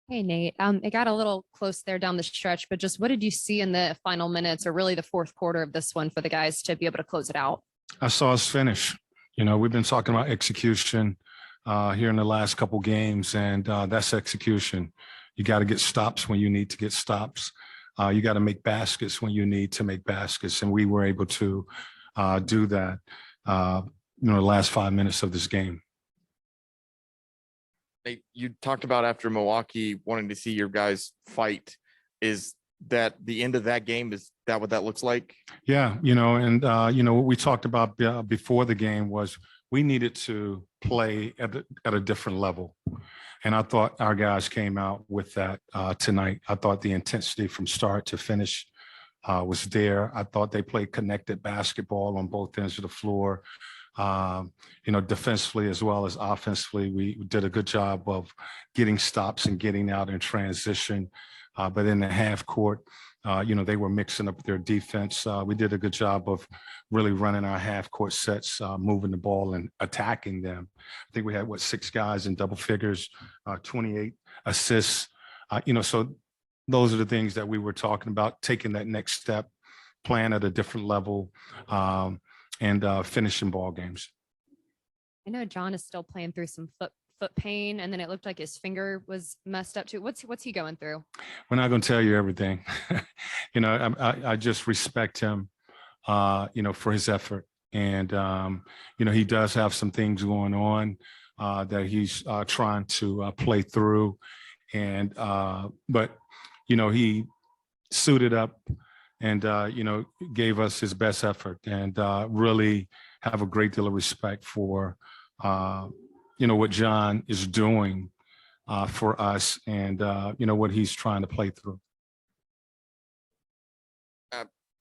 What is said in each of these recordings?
Hey, Nate. It got a little close there down the stretch, but just what did you see in the final minutes or really the fourth quarter of this one for the guys to be able to close it out? I saw us finish. We've been talking about execution here in the last couple games, and that's execution. You got to get stops when you need to get stops. You got to make baskets when you need to make baskets, and we were able to do that. The last 5 minutes of this game. You talked about after Milwaukee wanting to see your guys fight. Is that the end of that game? Is that what that looks like? Yeah, and what we talked about before the game was we needed to play at a different level. And I thought our guys came out with that tonight. I thought the intensity from start to finish was there. I thought they played connected basketball on both ends of the floor. Defensively as well as offensively, we did a good job of getting stops and getting out in transition. But in the half court, they were mixing up their defense. We did a good job of really running our half court sets, moving the ball and attacking them. I think we had 6 guys in double figures, 28 assists. So those are the things that we were talking about, taking that next step, playing at a different level. And finishing ball games. I know John is still playing through some foot pain, and then it looked like his finger was messed up too. What's he going through? We're not going to tell you everything. I just respect him, for his effort, and he does have some things going on that he's trying to play through, and but he suited up and, gave us his best effort, and really have a great deal of respect for, what John is doing for us, and, what he's trying to play through.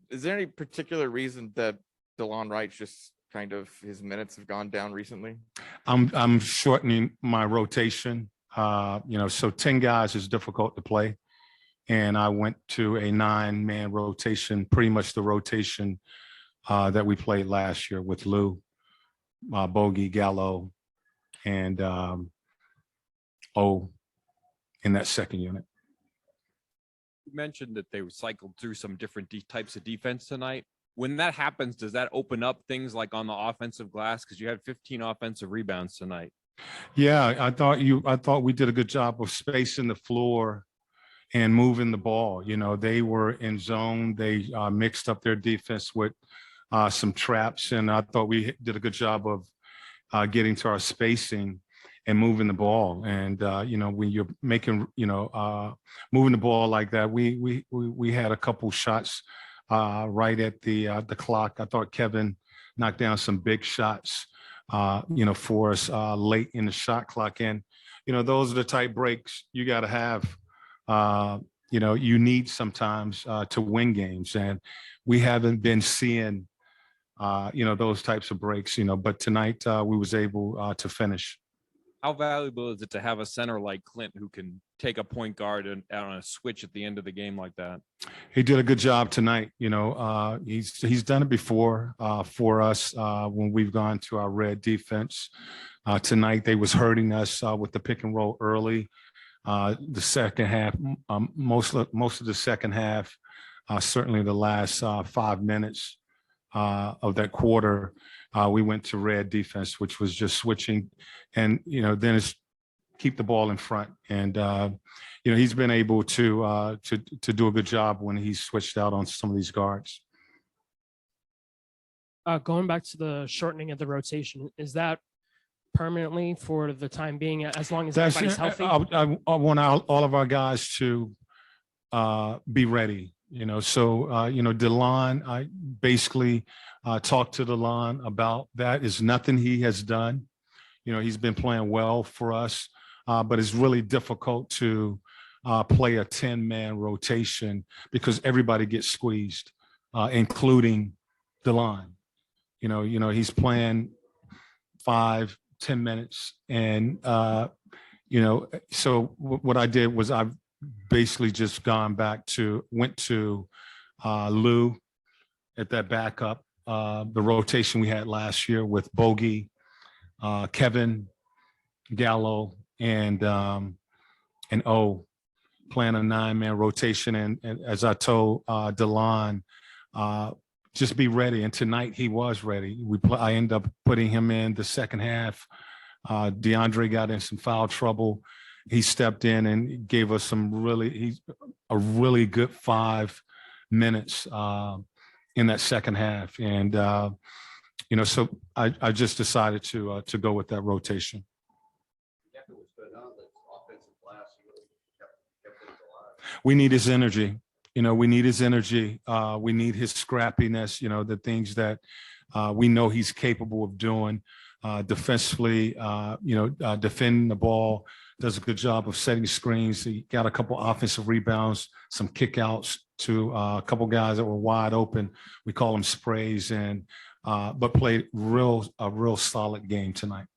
Is there any particular reason that DeLon Wright's just kind of his minutes have gone down recently? I'm shortening my rotation. So 10 guys is difficult to play. And I went to a 9-man rotation, pretty much the rotation that we played last year with Lou, Bogey, Gallo, and O in that second unit. You mentioned that they cycled through some different types of defense tonight. When that happens, does that open up things like on the offensive glass? Because you had 15 offensive rebounds tonight. Yeah, I thought we did a good job of spacing the floor and moving the ball. They were in zone. They mixed up their defense with some traps, and I thought we did a good job of getting to our spacing and moving the ball. And when you're making, moving the ball like that, we had a couple shots right at the clock. I thought Kevin knocked down some big shots, for us late in the shot clock. And those are the type breaks you got to have. You need sometimes to win games, and we haven't been seeing those types of breaks, but tonight we was able to finish. How valuable is it to have a center like Clint who can take a point guard and on a switch at the end of the game like that? He did a good job tonight. He's done it before for us when we've gone to our red defense. Tonight they was hurting us with the pick and roll early. The second half, most of the second half, certainly the last 5 minutes of that quarter, we went to red defense, which was just switching, and then it's keep the ball in front. And he's been able to do a good job when he's switched out on some of these guards. Going back to the shortening of the rotation, is that permanently for the time being, as long as everybody's healthy? I want all of our guys to be ready. DeLon, I basically talked to DeLon about that. Is nothing he has done. He's been playing well for us, but it's really difficult to play a 10-man rotation because everybody gets squeezed, including DeLon. He's playing 5-10 minutes, and so what I did was I basically just went to Lou at that backup, the rotation we had last year with Bogey, Kevin, Gallo, and O playing a 9-man rotation. And as I told DeLon, just be ready. And tonight he was ready. I ended up putting him in the second half. DeAndre got in some foul trouble. He stepped in and gave us a really good 5 minutes in that second half. And, so I just decided to go with that rotation. We need his energy. We need his energy. We need his scrappiness, the things that we know he's capable of doing. Defensively, defending the ball, does a good job of setting screens. He got a couple offensive rebounds, some kickouts to a couple guys that were wide open. We call them sprays, but played a real solid game tonight.